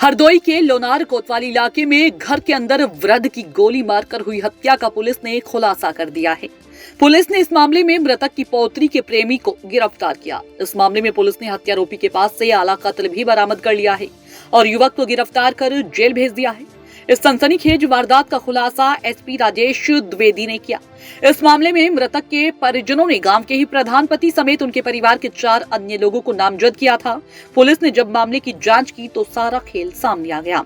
हरदोई के लोनार कोतवाली इलाके में घर के अंदर वृद्ध की गोली मारकर हुई हत्या का पुलिस ने खुलासा कर दिया है। पुलिस ने इस मामले में मृतक की पौत्री के प्रेमी को गिरफ्तार किया। इस मामले में पुलिस ने हत्यारोपी के पास से आला कत्ल भी बरामद कर लिया है और युवक को गिरफ्तार कर जेल भेज दिया है। इस सनसनीखेज वारदात का खुलासा एसपी राजेश द्विवेदी ने किया। इस मामले में मृतक के परिजनों ने गांव के ही प्रधान पति समेत उनके परिवार के 4 अन्य लोगों को नामजद किया था। पुलिस ने जब मामले की जांच की तो सारा खेल सामने आ गया।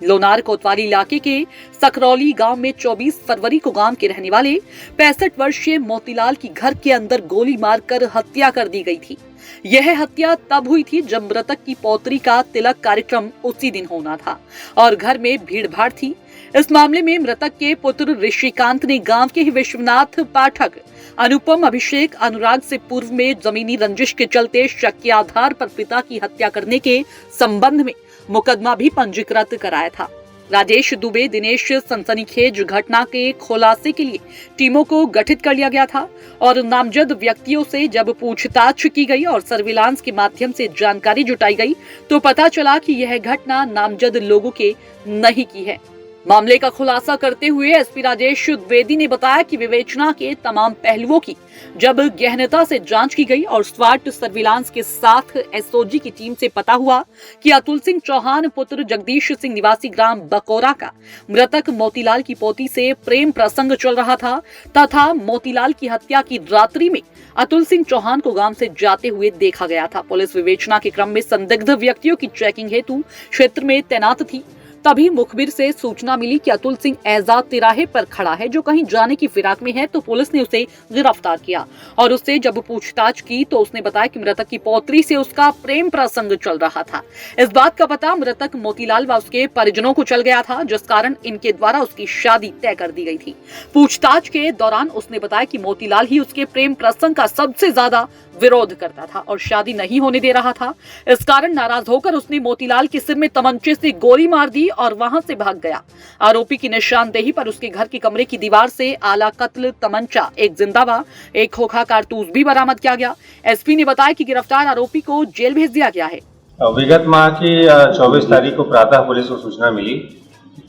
लोनार कोतवाली इलाके के सकरौली गांव में 24 फरवरी को गांव के रहने वाले 65 वर्षीय मोतीलाल की घर के अंदर गोली मारकर हत्या कर दी गई थी। यह हत्या तब हुई थी जब मृतक की पौत्री का तिलक कार्यक्रम उसी दिन होना था और घर में भीड़-भाड़ थी। इस मामले में मृतक के पुत्र ऋषिकांत ने गांव के ही विश्वनाथ पाठक, अनुपम, अभिषेक, अनुराग से पूर्व में जमीनी रंजिश के चलते शक के आधार पर पिता की हत्या करने के संबंध में मुकदमा भी पंजीकृत कराया था। राजेश दुबे दिनेश सनसनीखेज घटना के खुलासे के लिए टीमों को गठित कर लिया गया था और नामजद व्यक्तियों से जब पूछताछ की गई और सर्विलांस के माध्यम से जानकारी जुटाई गई तो पता चला कि यह घटना नामजद लोगों के नहीं की है। मामले का खुलासा करते हुए एसपी राजेश द्विवेदी ने बताया कि विवेचना के तमाम पहलुओं की जब गहनता से जांच की गई और स्वाट सर्विलांस के साथ एसओजी की टीम से पता हुआ कि अतुल सिंह चौहान पुत्र जगदीश सिंह निवासी ग्राम बकौरा का मृतक मोतीलाल की पोती से प्रेम प्रसंग चल रहा था तथा मोतीलाल की हत्या की रात्रि में अतुल सिंह चौहान को गांव से जाते हुए देखा गया था। पुलिस विवेचना के क्रम में संदिग्ध व्यक्तियों की चेकिंग हेतु क्षेत्र में तैनात थी। तभी मुखबिर से सूचना मिली कि अतुल सिंह एजाज तिराहे पर खड़ा है जो कहीं जाने की फिराक में है, तो पुलिस ने उसे गिरफ्तार किया और उससे जब पूछताछ की तो उसने बताया कि मृतक की पौत्री से उसका प्रेम प्रसंग चल रहा था। इस बात का पता मृतक मोतीलाल व उसके परिजनों को चल गया था, जिस कारण इनके द्वारा उसकी शादी तय कर दी गई थी। पूछताछ के दौरान उसने बताया कि मोतीलाल ही उसके प्रेम प्रसंग का सबसे ज्यादा विरोध करता था और शादी नहीं होने दे रहा था। इस कारण नाराज होकर उसने मोतीलाल के सिर में तमंचे से गोली मार दी और वहां से भाग गया। आरोपी की निशानदेही पर उसके घर के कमरे की दीवार से आला कत्ल तमंचा, एक जिंदावा, एक खोखा कारतूस भी बरामद किया गया। एसपी ने बताया कि गिरफ्तार आरोपी को जेल भेज दिया गया है। विगत माह की 24 तारीख को प्रातः पुलिस को सूचना मिली,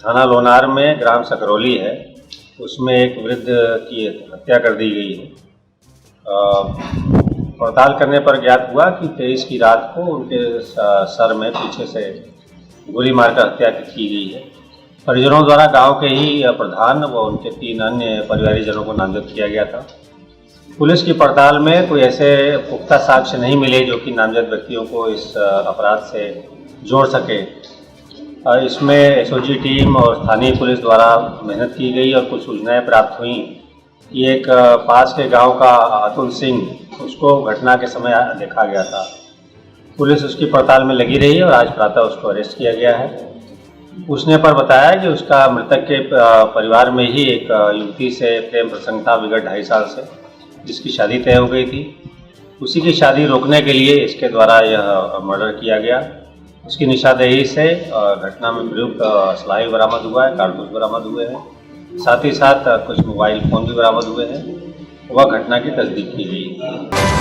थाना लोनार में ग्राम सकरौली है, उसमें एक वृद्ध की हत्या कर दी गई है। पड़ताल करने पर ज्ञात हुआ कि 23 की रात को उनके सर में पीछे से गोली मारकर हत्या की गई है। परिजनों द्वारा गांव के ही प्रधान व उनके 3 अन्य परिवारीजनों को नामजद किया गया था। पुलिस की पड़ताल में कोई ऐसे पुख्ता साक्ष्य नहीं मिले जो कि नामजद व्यक्तियों को इस अपराध से जोड़ सके। इसमें एसओजी टीम और स्थानीय पुलिस द्वारा मेहनत की गई और कुछ सूचनाएं प्राप्त हुई कि एक पास के गांव का अतुल सिंह, उसको घटना के समय देखा गया था। पुलिस उसकी पड़ताल में लगी रही और आज प्रातः उसको अरेस्ट किया गया है। पूछने पर बताया कि उसका मृतक के परिवार में ही एक युवती से प्रेम प्रसंग था विगत 2.5 साल से, जिसकी शादी तय हो गई थी। उसी की शादी रोकने के लिए इसके द्वारा यह मर्डर किया गया। उसकी निशानदेही से घटना में प्रयुक्त असला भी बरामद हुआ है, कारतूस बरामद हुए हैं, साथ ही साथ कुछ मोबाइल फ़ोन भी बरामद हुए हैं। वह घटना की तस्दीक की गई है।